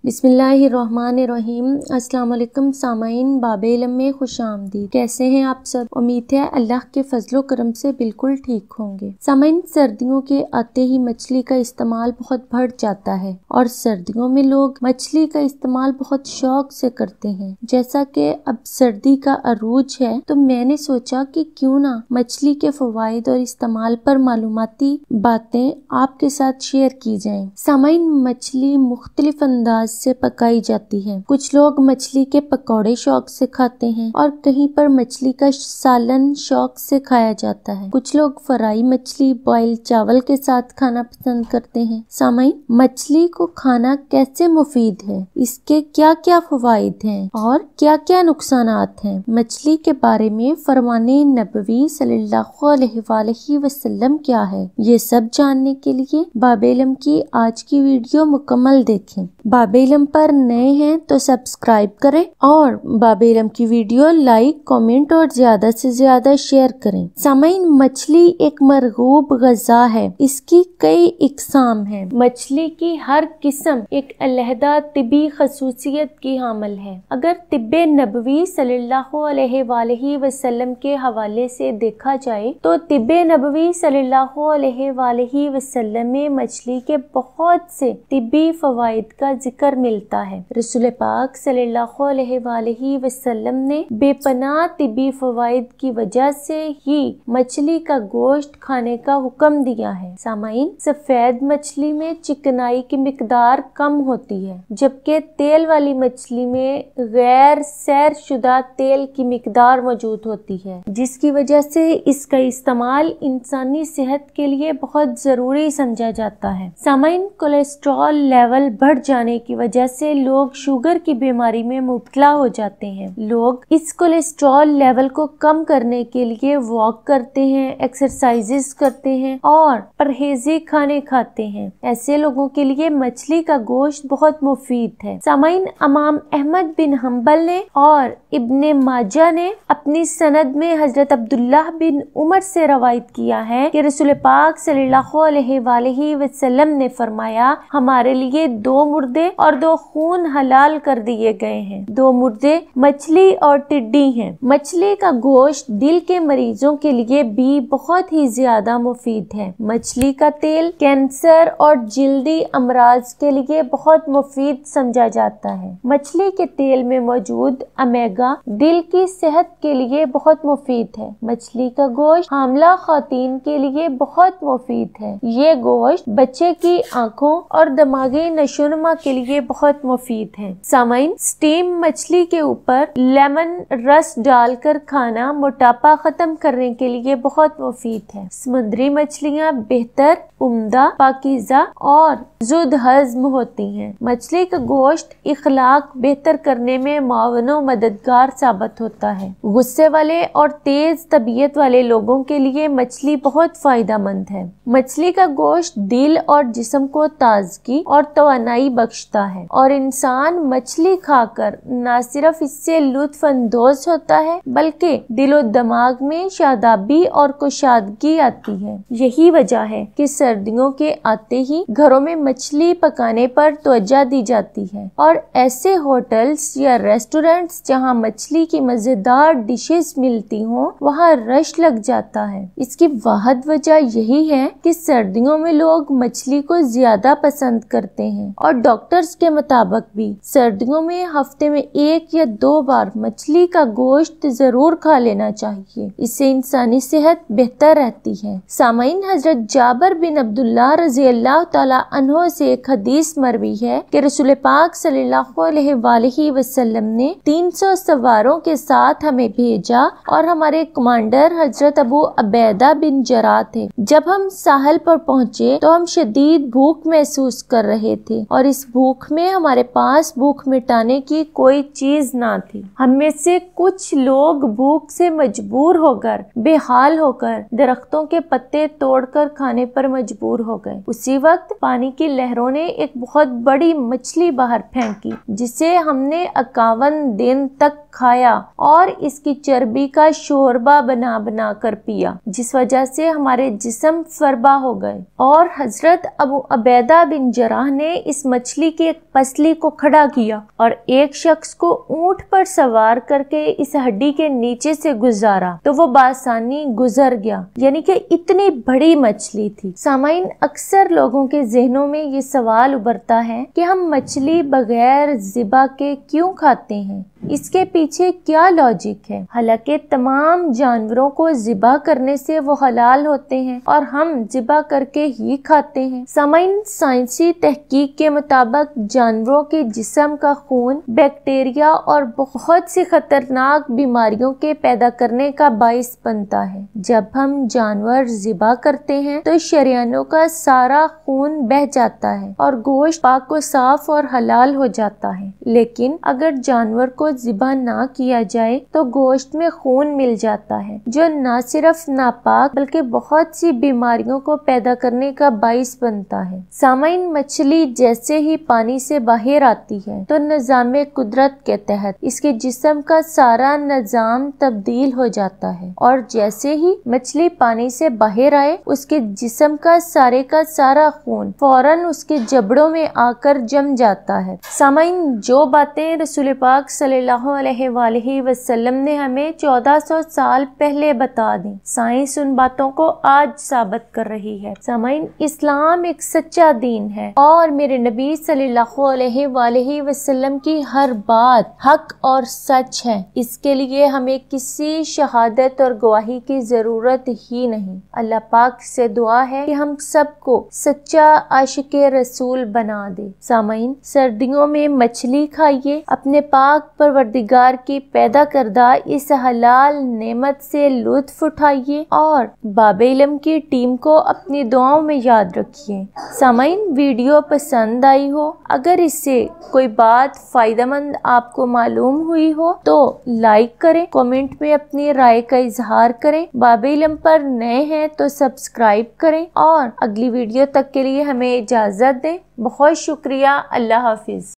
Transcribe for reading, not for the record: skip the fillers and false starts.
बिस्मिल्लाहिर्रहमानिर्रहीम। अस्सलाम वालेकुम सामाइन, बाबे इल्म में खुश आमदीद। कैसे हैं आप सब? उम्मीद है अल्लाह के फजलो करम से बिल्कुल ठीक होंगे। सामाइन, सर्दियों के आते ही मछली का इस्तेमाल बहुत बढ़ जाता है और सर्दियों में लोग मछली का इस्तेमाल बहुत शौक से करते हैं। जैसा कि अब सर्दी का अरूज है तो मैंने सोचा कि क्यों ना मछली के फवाइद और इस्तेमाल पर मालूमाती बातें आपके साथ शेयर की जाएं। सामाइन, मछली मुख्तलिफ अंदाज से पकाई जाती है। कुछ लोग मछली के पकौड़े शौक से खाते हैं और कहीं पर मछली का सालन शौक से खाया जाता है। कुछ लोग फ्राई मछली बॉयल चावल के साथ खाना पसंद करते हैं। सामाइन, मछली को खाना कैसे मुफीद है, इसके क्या क्या फवाइद हैं और क्या क्या नुकसानात हैं, मछली के बारे में फरमाने नबवी सल्लल्लाहु अलैहि वसल्लम क्या है, ये सब जानने के लिए बाबे इल्म की आज की वीडियो मुकम्मल देखें। बाबे इल्म पर नए हैं तो सब्सक्राइब करें और बाबे इल्म की वीडियो लाइक, कमेंट और ज्यादा से ज्यादा शेयर करें। सामाइन, मछली एक मरगूब गज़ा है। इसकी कई इकसाम हैं। मछली की हर किस्म एक अलहदा तिबी खसूसियत की हामिल है। अगर तिब्बे नबवी सल्लल्लाहु अलैहि वसल्लम के हवाले से देखा जाए तो तिब्बे नबवी सल्लल्लाहु अलैहि वसल्लम में मछली के बहुत से तिब्बी फवाइद का जिक्र मिलता है। रसूल पाक सल्लल्लाहु अलैहि वसल्लम ने बेपनाह तिब्बी फवाइद की वजह से ही मछली का गोश्त खाने का हुक्म दिया है। सामाइन, सफेद मछली में चिकनाई की मिकदार कम होती है जबकि तेल वाली मछली में गैर सैर शुदा तेल की मिकदार मौजूद होती है, जिसकी वजह से इसका इस्तेमाल इंसानी सेहत के लिए बहुत जरूरी समझा जाता है। सामाइन, कोलेस्ट्रॉल लेवल बढ़ जाने की वजह से लोग शुगर की बीमारी में मुब्तला हो जाते हैं। लोग इस कोलेस्ट्रॉल लेवल को कम करने के लिए वॉक करते हैं, एक्सरसाइजेस करते हैं और परहेजी खाने खाते हैं। ऐसे लोगों के लिए मछली का गोश्त बहुत मुफीद है। सामाइन, इमाम अहमद बिन हम्बल ने और इब्ने माजा ने अपनी सनद में हजरत अब्दुल्लाह बिन उमर से रवायत किया है कि रसूल पाक सल्लल्लाहु अलैहि वसल्लम ने फरमाया, हमारे लिए 2 मुर्दे और 2 खून हलाल कर दिए गए हैं। 2 मुर्दे मछली और टिड्डी हैं। मछली का गोश्त दिल के मरीजों के लिए भी बहुत ही ज्यादा मुफीद है। मछली का तेल कैंसर और जिल्दी अमराज के लिए बहुत मुफीद समझा जाता है। मछली के तेल में मौजूद ओमेगा दिल की सेहत के लिए बहुत मुफीद है। मछली का गोश्त हामला खातून के लिए बहुत मुफीद है। ये गोश्त बच्चे की आंखों और दिमागी नशोनुमा के लिए बहुत मुफीद है। सामाइन, स्टीम मछली के ऊपर लेमन रस डालकर खाना मोटापा खत्म करने के लिए बहुत मुफीद है। समुद्री मछलियाँ बेहतर, उम्दा, पाकीज़ा और जुद हज़्म होती हैं। मछली का गोश्त इखलाक बेहतर करने में मावनो मददगार साबित होता है। गुस्से वाले और तेज तबीयत वाले लोगों के लिए मछली बहुत फायदेमंद है। मछली का गोश्त दिल और जिस्म को ताजगी और तवानाई बख्शता है और इंसान मछली खाकर न सिर्फ इससे लुत्फ अंदोज होता है बल्कि दिलो दिमाग में शादाबी और कुशादगी आती है। यही वजह है कि सर्दियों के आते ही घरों में मछली पकाने पर तवज्जो दी जाती है और ऐसे होटल्स या रेस्टोरेंट्स जहां मछली की मजेदार डिशेस मिलती हों वहां रश लग जाता है। इसकी वाहिद वजह यही है कि सर्दियों में लोग मछली को ज्यादा पसंद करते हैं और डॉक्टर्स के मुताबिक भी सर्दियों में हफ्ते में 1 या 2 बार मछली का गोश्त जरूर खा लेना चाहिए। इससे इंसानी सेहत बेहतर रहती है। सामाइन, हजरत जाबर बिन अब्दुल्लाह रज़ी अल्लाह तआला अन्हो से एक हदीस मरवी है कि रसूल पाक सल्लल्लाहु अलैहि वसल्लम ने 300 सवारों के साथ हमें भेजा और हमारे कमांडर हजरत अबू अबैदा बिन जराह थे। जब हम साहल पर पहुँचे तो हम शदीद भूख महसूस कर रहे थे और इस भूख में हमारे पास भूख मिटाने की कोई चीज ना थी। हम में से कुछ लोग भूख से मजबूर होकर बेहाल होकर दरख्तों के पत्ते तोड़कर खाने पर मजबूर हो गए। उसी वक्त पानी की लहरों ने एक बहुत बड़ी मछली बाहर फेंकी जिसे हमने 51 दिन तक खाया और इसकी चर्बी का शोरबा बना बना कर पिया, जिस वजह से हमारे जिस्म फरबा हो गए। और हजरत अबू अबैदा बिन जराह ने इस मछली की एक पसली को खड़ा किया और एक शख्स को ऊंट पर सवार करके इस हड्डी के नीचे से गुजारा तो वो बासानी गुजर गया, यानी कि इतनी बड़ी मछली थी। सामाइन, अक्सर लोगों के जहनों में ये सवाल उभरता है कि हम मछली बगैर ज़िबा के क्यों खाते हैं, इसके पीछे क्या लॉजिक है। हालांकि तमाम जानवरों को ज़िबा करने से वो हलाल होते हैं और हम ज़िबा करके ही खाते हैं। सामाइन, साइंसी तहकीक के मुताबिक जानवरों के जिस्म का खून बैक्टीरिया और बहुत सी खतरनाक बीमारियों के पैदा करने का बाइस बनता है। जब हम जानवर ज़िबा करते हैं तो शरियानों का सारा खून बह जाता है और गोश्त पाक व साफ और हलाल हो जाता है। लेकिन अगर जानवर को ज़िबा ना किया जाए तो गोश्त में खून मिल जाता है जो न सिर्फ नापाक बल्कि बहुत सी बीमारियों को पैदा करने का बाइस बनता है। सामाइन, मछली जैसे ही पानी से बाहर आती है तो निज़ाम कुदरत के तहत इसके जिस्म का सारा निज़ाम तब्दील हो जाता है और जैसे ही मछली पानी से बाहर आए उसके जिस्म का सारा खून फौरन उसके जबड़ों में आकर जम जाता है। सामाइन, जो बातें रसूल पाक सल्लल्लाहु अलैहि वसल्लम ने हमें 1400 साल पहले बता दी, साइंस उन बातों को आज साबित कर रही है। सामाइन, इस्लाम एक सच्चा दीन है और मेरे नबी सल्लल्लाहु अलैहि वसल्लम की हर बात हक और सच है। इसके लिए हमें किसी शहादत और गवाही की जरूरत ही नहीं। अल्लाह पाक से दुआ है कि हम सबको सच्चा आशिक़े रसूल बना दे। सामाइन, सर्दियों में मछली खाइए, अपने पाक परवरदिगार की पैदा करदा इस हलाल नेमत से लुत्फ उठाइए और बाबे इल्म की टीम को अपनी दुआओं में याद रखिए। सामाइन, वीडियो पसंद आई हो, अगर इससे कोई बात फायदेमंद आपको मालूम हुई हो तो लाइक करें, कमेंट में अपनी राय का इजहार करें। बाबे इल्म पर नए हैं तो सब्सक्राइब करें और अगली वीडियो तक के लिए हमें इजाजत दें। बहुत शुक्रिया। अल्लाह हाफिज।